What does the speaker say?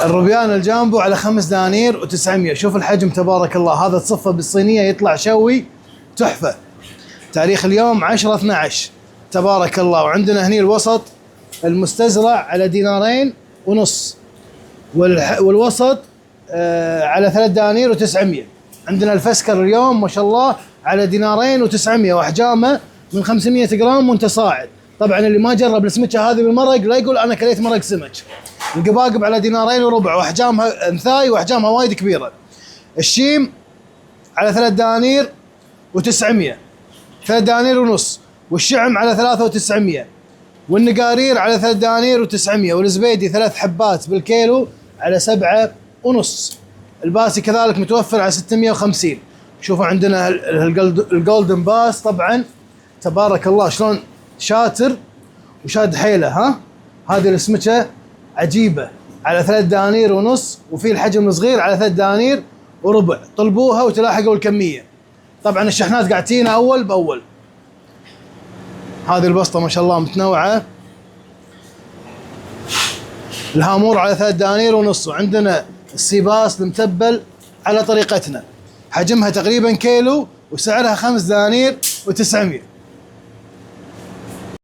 الروبيان الجامبو على 5 دنانير و900. شوف الحجم تبارك الله، هذا تصفه بالصينيه يطلع شوي تحفه. تاريخ اليوم 10/12 تبارك الله. وعندنا هني الوسط المستزرع على 2.5 دينار، والوسط على 3 دنانير و900. عندنا الفسكر اليوم ما شاء الله على 2.9 واحجامه من 500 جرام وانت صاعد. طبعا اللي ما جرب السمكه هذه بالمرق لا يقول انا كليت مرق سمك. القباقب على 2.25 واحجامها انثاي واحجامها وايد كبيره. الشيم على 3 دنانير و900، 3 دنانير ونص. والشعم على 3.900، والنقارير على 3 دنانير و900، والزبيدي 3 حبات بالكيلو على 7.5. الباسي كذلك متوفر على 650. شوفوا عندنا الجولدن باس طبعا تبارك الله شلون شاتر وشاد حيله. ها هذه السمكه عجيبه على 3 دنانير ونص، وفي الحجم الصغير على 3 دنانير وربع. طلبوها وتلاحقوا الكميه. طبعا الشحنات قاعد تجينا اول باول. هذه البسطه ما شاء الله متنوعه. الهامور على 3 دنانير ونص. وعندنا السيباس المتبل على طريقتنا، حجمها تقريبا كيلو وسعرها 5 دنانير و900.